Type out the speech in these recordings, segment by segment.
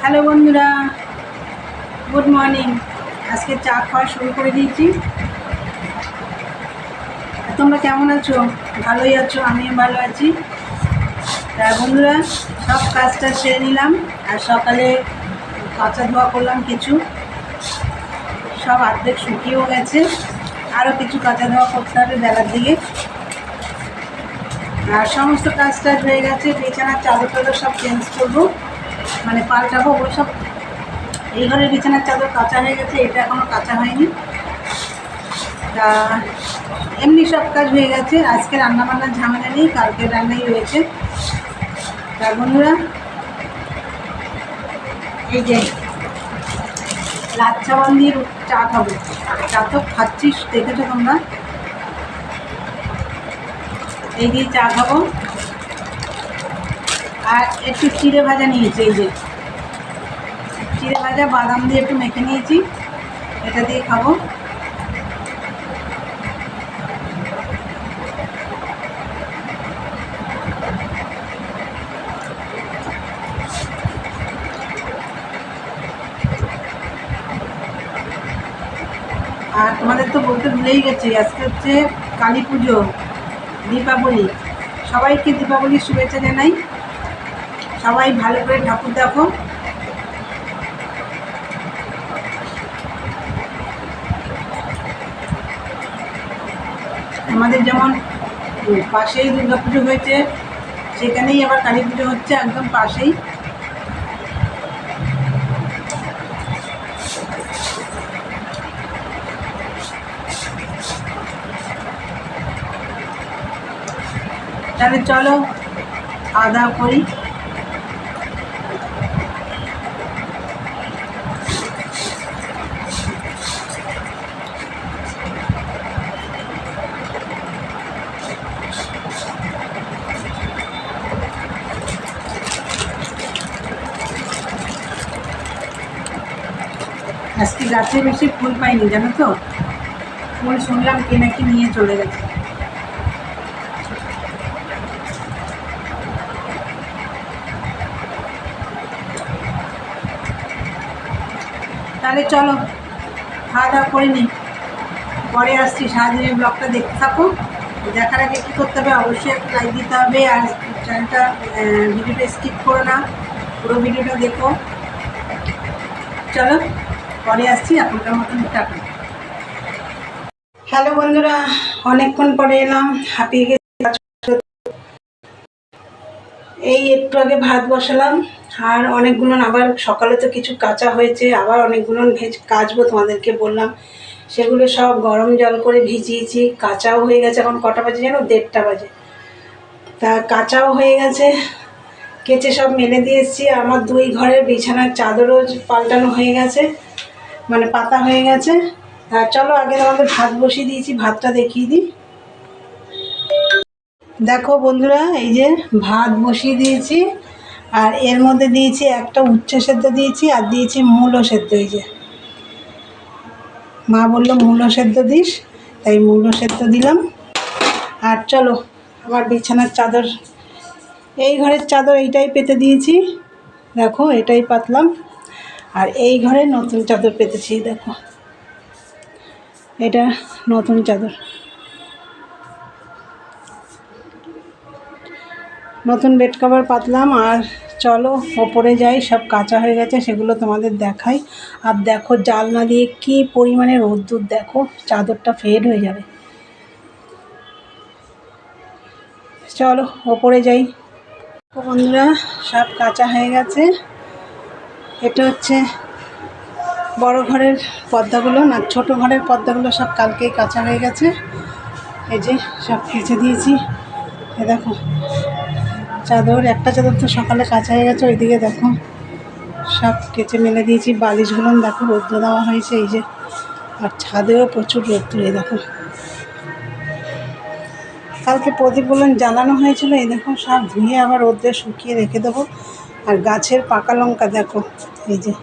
Hello বন্ধুরা, good morning. আজকে চা খাওয়া শুরু করে দিয়েছি। তোমরা কেমন আছো? ভালোই আছো? আমিও ভালো আছি। তা বন্ধুরা, সব কাজটা সেরে নিলাম। আর সকালে কাঁচা ধোয়া করলাম, কিছু সব অর্ধেক শুকিয়েও গেছে। আরও কিছু কাঁচা ধোয়া করতে হবে বেলার দিকে। আর সমস্ত কাজটা হয়ে গেছে। বিছানার চাদর টাদর সব চেঞ্জ করবো, মানে পাল্টাবো। ওই সব এই ঘরের বিছানার চাদর কাঁচা হয়ে গেছে, এটা এখনও কাঁচা হয়নি। তা এমনি সব কাজ হয়ে গেছে। আজকে রান্নাবান্নার ঝামেলা নেই, কালকের রান্নাই রয়েছে। তা বন্ধুরা, এই যে লাচ্ছা বান দিয়ে চা খাবো। চা তো খাচ্ছিস, দেখেছো তোমরা। এই দিয়ে চা খাবো। আর একটু চিড়ে ভাজা নিয়েছি, এই যে চিড়ে ভাজা বাদাম দিয়ে একটু মেখে নিয়েছি, এটা দিয়ে খাবো। আর তোমাদের তো বলতে ভুলেই গেছি, আজকে হচ্ছে কালী পুজো, দীপাবলি। সবাইকে দীপাবলির শুভেচ্ছা জানাই। সবাই ভালো করে ঠাকুর দেখো। আমাদের যেমন পাশেই দুর্গা পুজো হয়েছে, সেখানেই আবার কালী পুজো হচ্ছে, একদম পাশেই। তাহলে চলো খাওয়া দাওয়া করি। আজকে গাছে বেশি ফুল পাইনি, জানো তো। ফুল শুনলাম কে নাকি নিয়ে চলে গেছে। তাহলে চলো খাওয়া দাওয়া করে নিই, পরে আসছি। সারাদিনের ব্লগটা দেখতে থাকো। দেখার আগে কী করতে হবে, অবশ্যই একটা লাইক দিতে হবে। আর চ্যানেলটা, ভিডিওটা স্কিপ করো না, পুরো ভিডিওটা দেখো। চলো পরে আসছি, এখনকার মতন টাটা। হ্যালো বন্ধুরা, অনেকক্ষণ পরে এলাম, হাঁপিয়ে গেছি। এই একটু আগে ভাত বসালাম। আর অনেকগুলো আবার সকালে তো কিছু কাঁচা হয়েছে, আবার অনেকগুলো কাচবো, তোমাদেরকে বললাম। সেগুলো সব গরম জল করে ভিজিয়েছি, কাঁচাও হয়ে গেছে। এখন কটা বাজে জানো? 1:30 বাজে। তা কাঁচাও হয়ে গেছে, কেচে সব মেলে দিয়ে এসেছি। আমার 2 ঘরের বিছানার চাদরও পাল্টানো হয়ে গেছে, মানে পাতা হয়ে গেছে। তা চলো আগে তোমাদের ভাত বসিয়ে দিয়েছি, ভাতটা দেখিয়ে দিই। দেখো বন্ধুরা, এই যে ভাত বসিয়ে দিয়েছি। আর এর মধ্যে দিয়েছি একটা উচ্ছে সেদ্ধ দিয়েছি, আর দিয়েছি মূলো সেদ্ধ। এই যে মা বললো মূলো সেদ্ধ দিস, তাই মূলো সেদ্ধ দিলাম। আর চলো, আমার বিছানার চাদর, এই ঘরের চাদর এইটাই পেতে দিয়েছি, দেখো এটাই পাতলাম। আর এই ঘরে নতুন চাদর পেতেছি, দেখো এটা নতুন চাদর, নতুন বেড কভার পাতলাম। আর চলো ওপরে যাই, সব কাঁচা হয়ে গেছে, সেগুলো তোমাদের দেখাই। আর দেখো জানলা দিয়ে কি পরিমাণে রোদ্দুর, দেখো চাদরটা ফেড হয়ে যাবে। চলো ওপরে যাই। বন্ধুরা, সব কাঁচা হয়ে গেছে। এটা হচ্ছে বড় ঘরের পর্দাগুলো, না ছোট ঘরের পর্দাগুলো সব কালকেই কাঁচা হয়ে গেছে। এই যে সব কেচে দিয়েছি। এ দেখো চাদর, একটা চাদর তো সকালে কাঁচা হয়ে গেছে, ওইদিকে দেখো সব কেচে মেলে দিয়েছি। বালিশগুলো দেখো রৌদ্র দেওয়া হয়েছে, এই যে। আর ছাদেও প্রচুর রৌদ্র, এই দেখো। কালকে প্রদীপগুলো জ্বালানো হয়েছিল, এই দেখো সব ধুয়ে আবার রৌদ্রে শুকিয়ে রেখে দেবো। আর গাছের পাকা লঙ্কা দেখো, এই যে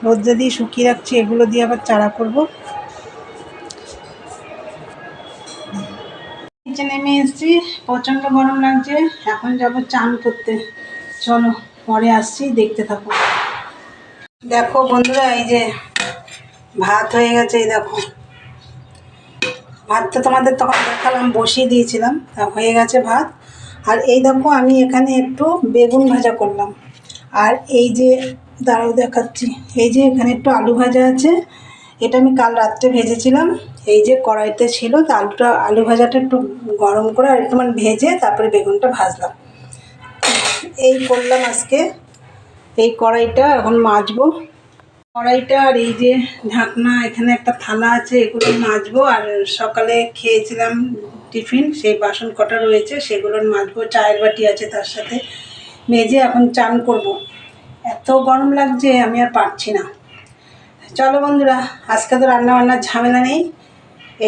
রৌদ্রে দিয়ে শুকিয়ে রাখছি, এগুলো দিয়ে আবার চারা করবো। নিচে নেমে এসেছি, প্রচণ্ড গরম লাগছে। এখন যাবো চান করতে। চলো পরে আসছি, দেখতে থাকো। দেখো বন্ধুরা, এই যে ভাত হয়ে গেছে। এই দেখো, ভাত তো তোমাদের তখন দেখালাম, বসিয়ে দিয়েছিলাম, তা হয়ে গেছে ভাত। আর এই দেখো, আমি এখানে একটু বেগুন ভাজা করলাম। আর এই যে, দাঁড়াও দেখাচ্ছি, এই যে এখানে একটু আলু ভাজা আছে, এটা আমি কাল রাত্রে ভেজেছিলাম। এই যে কড়াইতে ছিল, তা আলু ভাজাটা একটু গরম করে আর একটু ভেজে তারপরে বেগুনটা ভাজলাম। এই করলাম আজকে। এই কড়াইটা এখন মাজবো, কড়াইটা আর এই যে ঢাকনা, এখানে একটা থালা আছে, এগুলো মাজবো। আর সকালে খেয়েছিলাম টিফিন, সেই বাসন কটা রয়েছে সেগুলো মাজবো। চায়ের বাটি আছে তার সাথে, মেজে এখন চান করব। এত গরম লাগছে, আমি আর পারছি না। চলো বন্ধুরা, আজকে তো রান্নাবান্নার ঝামেলা নেই,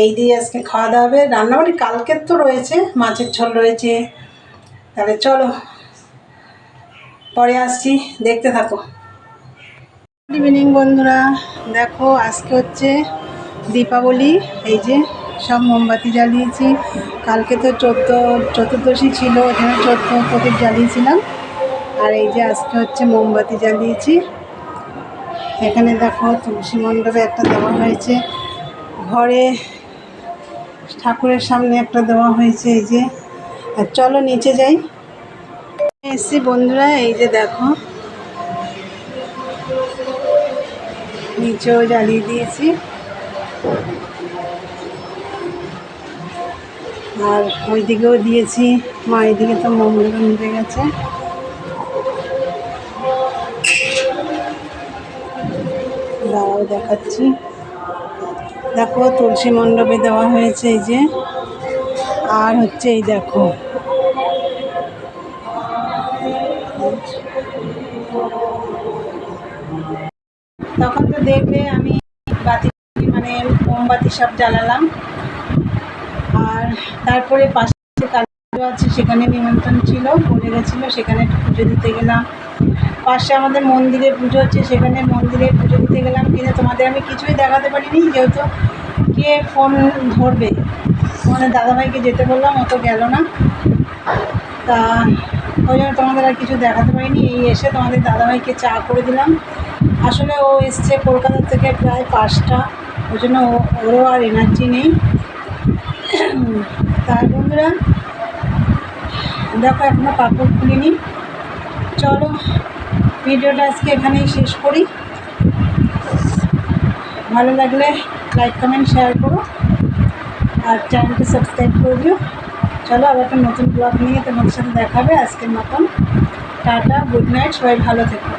এই দিয়ে আজকে খাওয়া দাওয়া হবে। রান্নাবাড়ি কালকের তো রয়েছে, মাছের ঝোল রয়েছে। তাহলে চলো, পরে আসছি, দেখতে থাকো। গুড ইভিনিং বন্ধুরা, দেখো আজকে হচ্ছে দীপাবলি। এই যে সব মোমবাতি জ্বালিয়েছি। কালকে তো চতুর্দশী ছিল, ওখানে 14 প্রদীপ জ্বালিয়েছিলাম। আর এই যে আজকে হচ্ছে মোমবাতি জ্বালিয়েছি। এখানে দেখো তুলসী মণ্ডপে একটা দেওয়া হয়েছে, ঘরে ঠাকুরের সামনে একটা দেওয়া হয়েছে। এই যে, আর চলো নিচে যাই। এসছি বন্ধুরা, এই যে দেখো নিচেও জ্বালিয়ে দিয়েছি। আর ওইদিকেও দিয়েছি, মা এদিকে তো মোমগুলো নিভে গেছে। দাঁড়াও দেখাচ্ছি, দেখো তুলসী মণ্ডপে দেওয়া হয়েছে এই যে। আর হচ্ছে এই দেখো, তখন তো দেখলে আমি বাতি মোমবাতি সব জ্বালালাম। আর তারপরে পাশে কালী পুজো আছে, সেখানে নিমন্ত্রণ ছিল, বলে গেছিলো, সেখানে একটু পুজো দিতে গেলাম। পাশে আমাদের মন্দিরে পুজো হচ্ছে, সেখানে মন্দিরে পুজো দিতে গেলাম। কিন্তু তোমাদের আমি কিছুই দেখাতে পারিনি, যেহেতু কে ফোন ধরবে। তোমাদের দাদাভাইকে যেতে বললাম, ও তো গেল না, তা ওই জন্য তোমাদের আর কিছু দেখাতে পারিনি। এই এসে তোমাদের দাদাভাইকে চা করে দিলাম। আসলে ও এসছে কলকাতা থেকে প্রায় 5টা, ওই জন্য ওরও আর এনার্জি নেই। তার বন্ধুরা দেখো, এখনও কাপড় খুলিনি। চলো ভিডিওটা আজকে এখানেই শেষ করি। ভালো লাগলে লাইক কমেন্ট শেয়ার করো, আর চ্যানেলটি সাবস্ক্রাইব করে দিও। চলো, আবার একটা নতুন ব্লগ নিয়ে তোমাদের সাথে দেখা হবে। আজকের মতন টাটা, গুড নাইট, সবাই ভালো থেকো।